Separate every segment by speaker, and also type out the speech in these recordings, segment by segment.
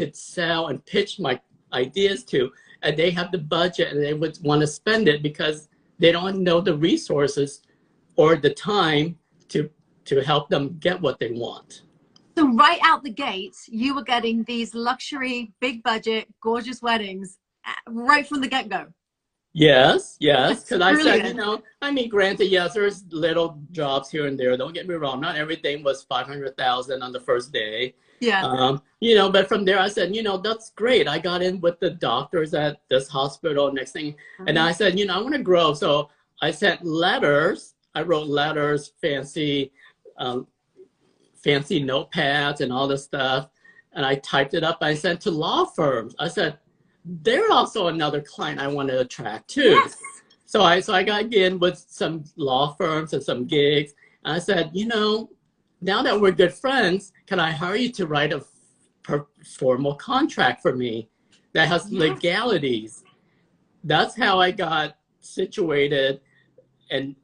Speaker 1: could sell and pitch my ideas to, and they have the budget and they would want to spend it because they don't know the resources or the time to help them get what they want.
Speaker 2: So right out the gate, you were getting these luxury, big budget, gorgeous weddings right from the get-go.
Speaker 1: Yes, because I said,
Speaker 2: Brilliant.
Speaker 1: I mean, granted, yes, there's little jobs here and there. Don't get me wrong. Not everything was 500,000 on the first day.
Speaker 2: Yeah.
Speaker 1: But from there I said, that's great. I got in with the doctors at this hospital, next thing. And I said, I want to grow. So I sent letters. I wrote letters, fancy notepads and all this stuff. And I typed it up. I sent to law firms. I said, they're also another client I want to attract too.
Speaker 2: Yes.
Speaker 1: So I got in with some law firms and some gigs. And I said, now that we're good friends, can I hire you to write a formal contract for me that has legalities? That's how I got situated and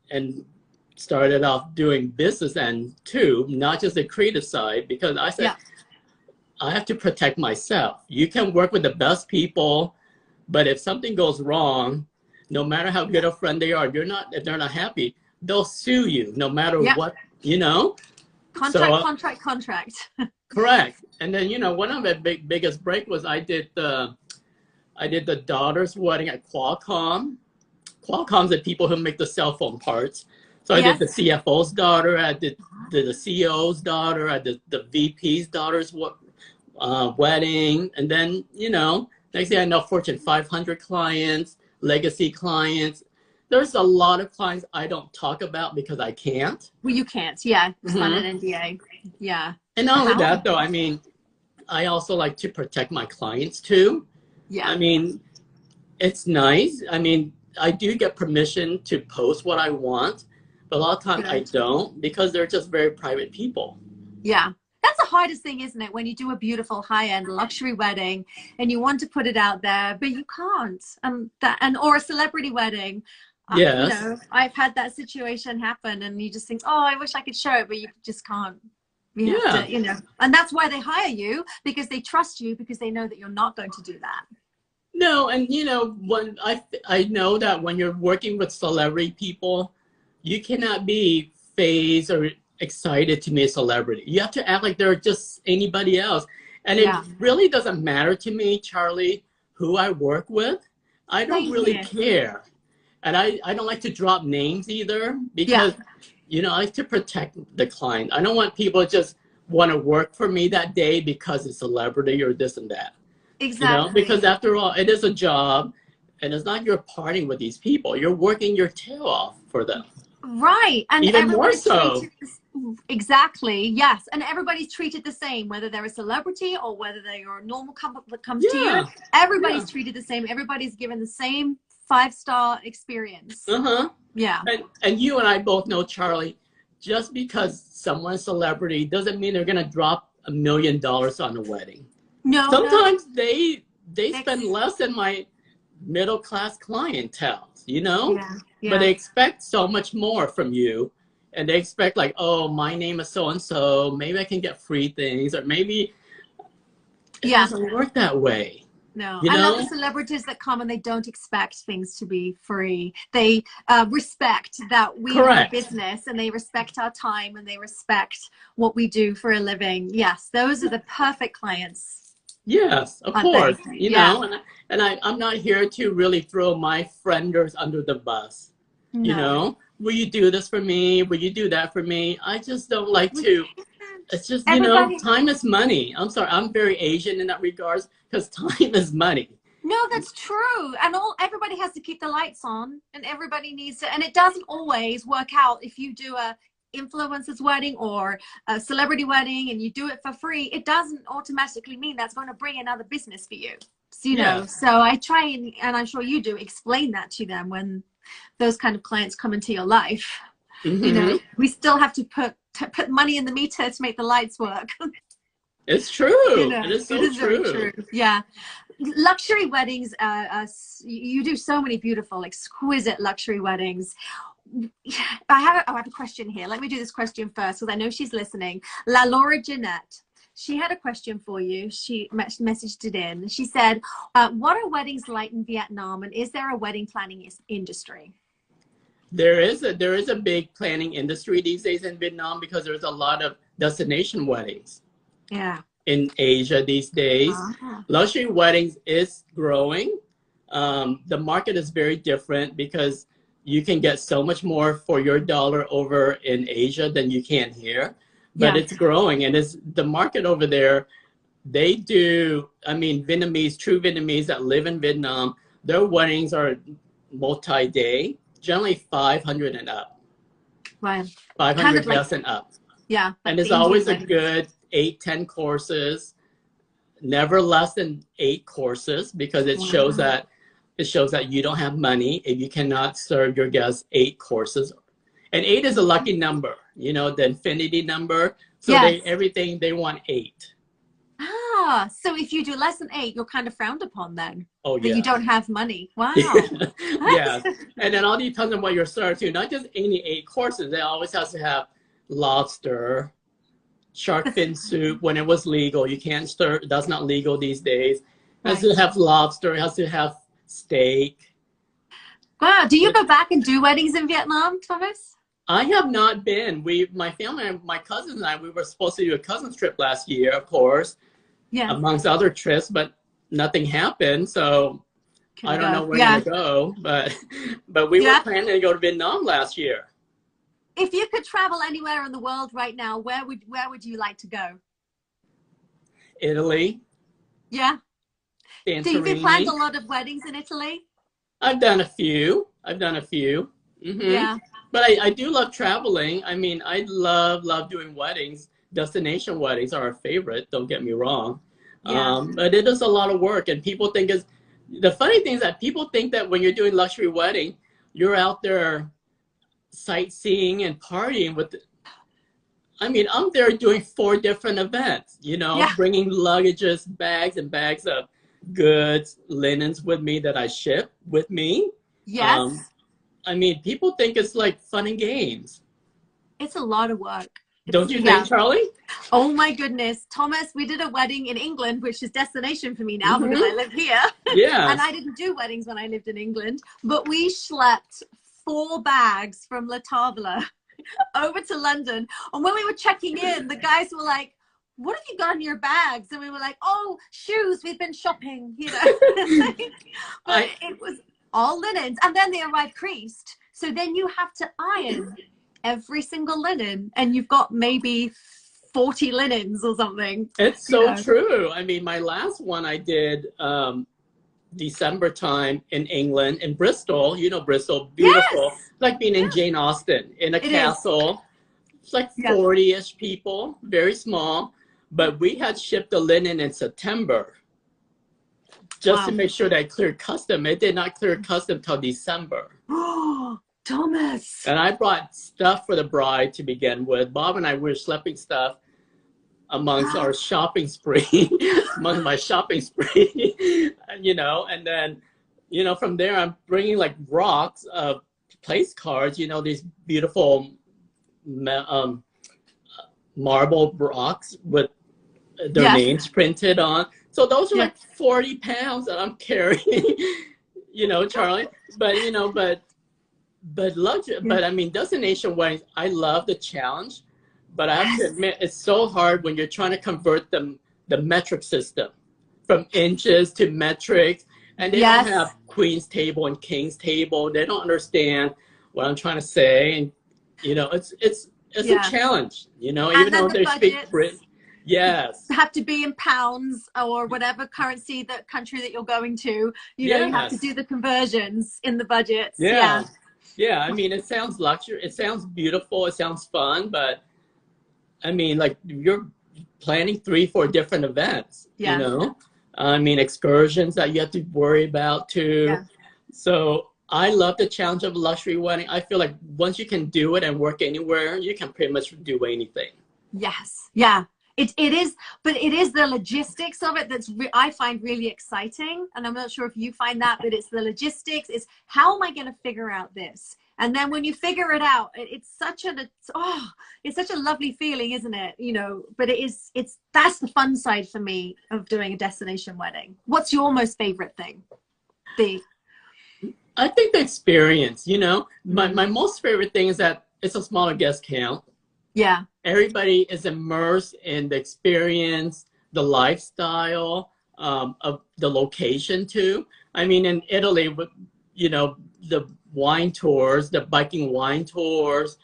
Speaker 1: started off doing business end too, not just the creative side, because I said, I have to protect myself. You can work with the best people, but if something goes wrong, no matter how good a friend they are, if they're not happy, they'll sue you no matter what,
Speaker 2: Contract.
Speaker 1: Correct. And then, one of the biggest break was I did the daughter's wedding at Qualcomm. Qualcomm's the people who make the cell phone parts. So I did the CFO's daughter, I did the CEO's daughter, I did the VP's daughter's wedding. And then, next thing I know, Fortune 500 clients, legacy clients. There's a lot of clients I don't talk about because I can't.
Speaker 2: Well, you can't. Yeah. Sign an NDA. Yeah.
Speaker 1: And not only that, though, I mean, I also like to protect my clients too.
Speaker 2: Yeah.
Speaker 1: I mean, it's nice. I mean, I do get permission to post what I want, but a lot of times I don't because they're just very private people.
Speaker 2: Yeah. That's the hardest thing, isn't it? When you do a beautiful high-end luxury wedding and you want to put it out there, but you can't. Or a celebrity wedding.
Speaker 1: Yes.
Speaker 2: I've had that situation happen and you just think, oh, I wish I could show it, but you just can't. You have to, and that's why they hire you, because they trust you, because they know that you're not going to do that.
Speaker 1: No, and when I know that when you're working with celebrity people, you cannot be phased or excited to be a celebrity. You have to act like they're just anybody else. And it really doesn't matter to me, Charlie, who I work with. I don't really care. And I don't like to drop names either because, I like to protect the client. I don't want people to just want to work for me that day because it's celebrity or this and that.
Speaker 2: Exactly.
Speaker 1: Because after all, it is a job and it's not you're partying with these people. You're working your tail off for them.
Speaker 2: Right. And
Speaker 1: even more so.
Speaker 2: Exactly. Yes. And everybody's treated the same, whether they're a celebrity or whether they're a normal couple that comes to you. Everybody's treated the same. Everybody's given the same 5-star experience. Yeah.
Speaker 1: And you and I both know, Charlie, just because someone's a celebrity doesn't mean they're going to drop $1 million on a wedding.
Speaker 2: No.
Speaker 1: Sometimes they spend less than my middle-class clientele, but they expect so much more from you. And they expect like, oh, my name is so-and-so. Maybe I can get free things, or maybe it doesn't work that way.
Speaker 2: No, I love the celebrities that come and they don't expect things to be free. They respect that we have a business and they respect our time and they respect what we do for a living. Yes, those are the perfect clients.
Speaker 1: Yes, of course. And I'm not here to really throw my frienders under the bus.
Speaker 2: No.
Speaker 1: Will you do this for me? Will you do that for me? I just don't like to. It's just, time is money. I'm sorry. I'm very Asian in that regards because time is money.
Speaker 2: No, that's true. And everybody has to keep the lights on and everybody needs to. And it doesn't always work out if you do a influencer's wedding or a celebrity wedding and you do it for free. It doesn't automatically mean that's going to bring another business for you. So, so I try and I'm sure you do explain that to them when those kind of clients come into your life. We still have to put money in the meter to make the lights work.
Speaker 1: It's true. It is so true.
Speaker 2: Yeah. Luxury weddings, you do so many beautiful, exquisite luxury weddings. I have a question here. Let me do this question first because I know she's listening. La Laura Jeanette, she had a question for you. She messaged it in. She said, what are weddings like in Vietnam, and is there a wedding planning industry?
Speaker 1: There is a big planning industry these days in Vietnam because there's a lot of destination weddings.
Speaker 2: Yeah.
Speaker 1: In Asia these days. Luxury weddings is growing. The market is very different because you can get so much more for your dollar over in Asia than you can here. But it's growing, and it's the market over there. They do, I mean, true Vietnamese that live in Vietnam, their weddings are multi-day, generally 500 and up.
Speaker 2: Right.
Speaker 1: 500 guests and up.
Speaker 2: Yeah.
Speaker 1: And it's always a good 8-10 courses, never less than 8 courses, because it shows that you don't have money if you cannot serve your guests 8 courses. And 8 is a lucky number, you know, the infinity number. So they want 8.
Speaker 2: So if you do less than 8, you're kind of frowned upon then.
Speaker 1: Oh,
Speaker 2: yeah. That you don't have money. Wow.
Speaker 1: Yeah. And then all depends on what you're served too. Not just any 8 courses. They always have to have lobster, shark fin soup when it was legal. You can't stir. That's not legal these days. It has to have lobster. It has to have steak.
Speaker 2: Wow. Do you go back and do weddings in Vietnam, Thomas?
Speaker 1: I have not been. My family, my cousins and I, we were supposed to do a cousin's trip last year, of course, amongst other trips, but nothing happened. So I don't know where to go. But we were planning to go to Vietnam last year.
Speaker 2: If you could travel anywhere in the world right now, where would you like to go?
Speaker 1: Italy.
Speaker 2: Yeah.
Speaker 1: Santorini.
Speaker 2: Do you planned a lot of weddings in Italy?
Speaker 1: I've done a few. Mm-hmm. Yeah. But I do love traveling. I mean, I love doing weddings. Destination weddings are our favorite. Don't get me wrong. But it is a lot of work, and people think the funny thing is that people think that when you're doing luxury wedding, you're out there sightseeing and partying with. I mean, I'm there doing 4 different events. You know, bringing luggages, bags and bags of goods, linens with me that I ship with me.
Speaker 2: Yes.
Speaker 1: I mean, people think it's like fun and games.
Speaker 2: It's a lot of work.
Speaker 1: Don't you think, Charlie?
Speaker 2: Oh my goodness. Thomas, we did a wedding in England, which is destination for me now because I live here. Yeah. And I didn't do weddings when I lived in England, but we schlepped 4 bags from La Tavola over to London. And when we were checking in, the guys were like, what have you got in your bags? And we were like, oh, shoes, we've been shopping, you know. But it was all linens, and then they arrive creased. So then you have to iron every single linen, and you've got maybe 40 linens or something.
Speaker 1: It's so true. I mean, my last one I did December time in England, in Bristol. You know Bristol, beautiful. Yes. Like being in Jane Austen, in a castle. It's like 40-ish people, very small. But we had shipped the linen in September. Just to make sure that I cleared custom. It did not clear custom till December.
Speaker 2: Oh, Thomas.
Speaker 1: And I brought stuff for the bride to begin with. Bob and I were schlepping stuff amongst our shopping spree, among my shopping spree, you know, and then, you know, from there I'm bringing like rocks of place cards, you know, these beautiful marble rocks with their names printed on. So those are like 40 pounds that I'm carrying, you know, Charlie. But, you know, but luxury, but I mean, destination weddings, I love the challenge, but I have to admit, it's so hard when you're trying to convert the metric system from inches to metrics. And they don't have queen's table and king's table. They don't understand what I'm trying to say. And, you know, it's a challenge, you know,
Speaker 2: and
Speaker 1: even though they speak British. Yes.
Speaker 2: Have to be in pounds or whatever currency, that country that you're going to, you know, you have to do the conversions in the budgets. Yeah.
Speaker 1: I mean, it sounds luxury. It sounds beautiful. It sounds fun, but I mean, like you're planning 3-4 different events, you know, I mean, excursions that you have to worry about too. Yeah. So I love the challenge of a luxury wedding. I feel like once you can do it and work anywhere, you can pretty much do anything. Yes.
Speaker 2: Yeah. It is, but it is the logistics of it that's I find really exciting, and I'm not sure if you find that, but it's the logistics. It's how am I going to figure out this? And then when you figure it out, it's such a lovely feeling, isn't it? You know, but that's the fun side for me of doing a destination wedding. What's your most favorite thing?
Speaker 1: I think the experience, you know, my most favorite thing is that it's a smaller guest count.
Speaker 2: Yeah.
Speaker 1: Everybody is immersed in the experience, the lifestyle, of the location too. I mean, in Italy, you know, the wine tours, the biking wine tours,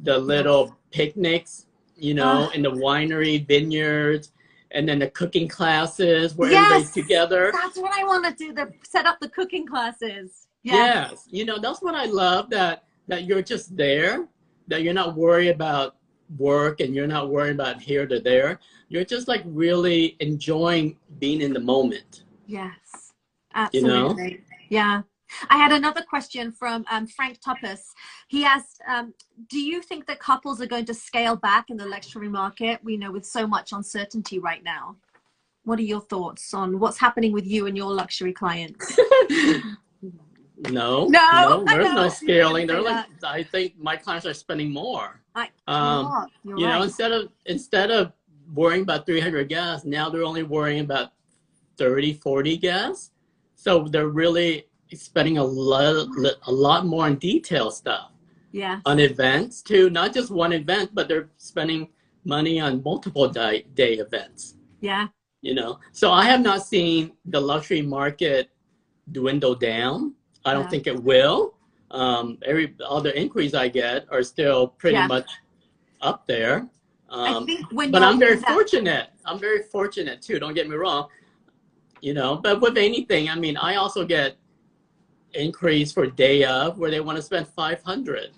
Speaker 1: the little picnics, you know, in the winery, vineyards, and then the cooking classes where everybody's together.
Speaker 2: That's what I want to do, set up the cooking classes.
Speaker 1: Yes. You know, that's what I love, that you're just there, that you're not worried about work and you're not worried about here to there. You're just like really enjoying being in the moment.
Speaker 2: Yes, absolutely.
Speaker 1: You know?
Speaker 2: Yeah. I had another question from Frank Toppus. He asked, do you think that couples are going to scale back in the luxury market? We know with so much uncertainty right now. What are your thoughts on what's happening with you and your luxury clients?
Speaker 1: No, there's no scaling. They're like, I think my clients are spending more. You know, instead of worrying about 300 guests, now they're only worrying about 30, 40 guests. So they're really spending a lot more on detail stuff.
Speaker 2: Yeah.
Speaker 1: On events too, not just one event, but they're spending money on multiple day events.
Speaker 2: Yeah.
Speaker 1: You know, so I have not seen the luxury market dwindle down. I don't think it will. All the inquiries I get are still pretty much up there.
Speaker 2: I think
Speaker 1: but I'm very fortunate. I'm very fortunate too. Don't get me wrong. You know, but with anything, I mean, I also get inquiries for day of where they want to spend 500.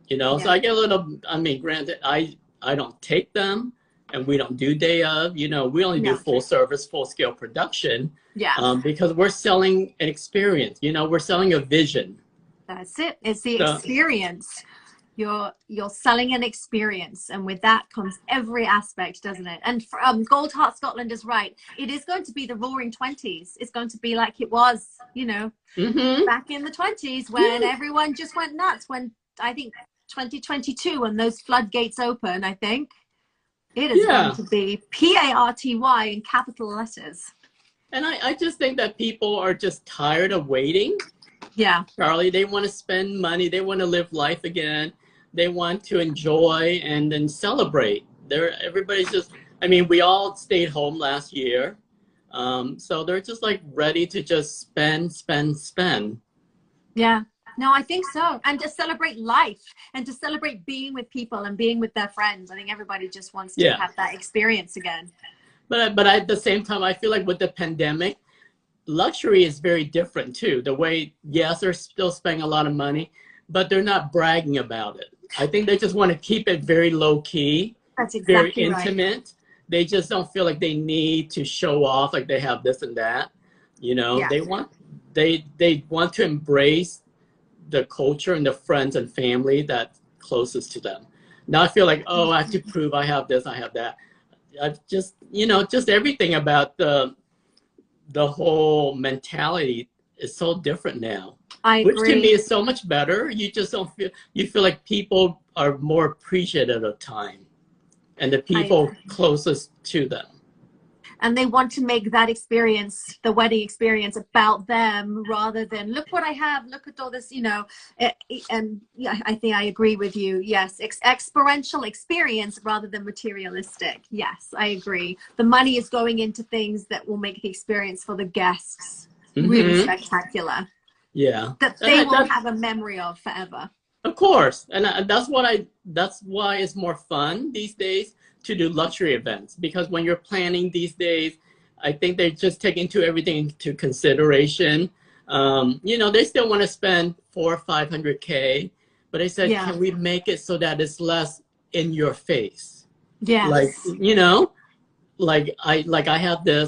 Speaker 1: You know, so I get a little. I mean, granted, I don't take them, and we don't do day of. You know, we only do full service, full scale production.
Speaker 2: Yeah.
Speaker 1: Because we're selling an experience. You know, we're selling a vision.
Speaker 2: That's it. It's the experience. You're selling an experience, and with that comes every aspect, doesn't it? And Gold Heart Scotland is right. It is going to be the roaring 20s. It's going to be like it was, you know, back in the 20s when everyone just went nuts. When I think 2022, when those floodgates open, I think it is going to be PARTY in capital letters.
Speaker 1: And I just think that people are just tired of waiting.
Speaker 2: Yeah.
Speaker 1: Charlie, they want to spend money. They want to live life again. They want to enjoy and then celebrate. Everybody's just, I mean, we all stayed home last year. So they're just like ready to just spend. Yeah.
Speaker 2: No, I think so. And to celebrate life and to celebrate being with people and being with their friends. I think everybody just wants to have that experience again.
Speaker 1: But at the same time, I feel like with the pandemic, luxury is very different too. The way, yes, they're still spending a lot of money, but they're not bragging about it. I think they just want to keep it very low key.
Speaker 2: That's exactly
Speaker 1: very intimate. Right. They just don't feel like they need to show off like they have this and that. You know, they want to embrace the culture and the friends and family that's closest to them. Not feel like, oh, I have to prove I have this, I have that. Just, you know, just everything about the whole mentality is so different now.
Speaker 2: I agree.
Speaker 1: Which to me is so much better. You just don't feel, you feel like people are more appreciative of time and the people closest to them.
Speaker 2: And they want to make that experience, the wedding experience, about them rather than, look what I have, look at all this, you know. And yeah, I think I agree with you. Yes, experiential experience rather than materialistic. Yes, I agree. The money is going into things that will make the experience for the guests really spectacular.
Speaker 1: Yeah.
Speaker 2: That they will have a memory of forever.
Speaker 1: Of course. And that's why it's more fun these days to do luxury events, because when you're planning these days, I think they just take everything into consideration. You know, they still want to spend $400,000 or $500K, but they said, can we make it so that it's less in your face?
Speaker 2: Yeah.
Speaker 1: Like, you know, like I have this.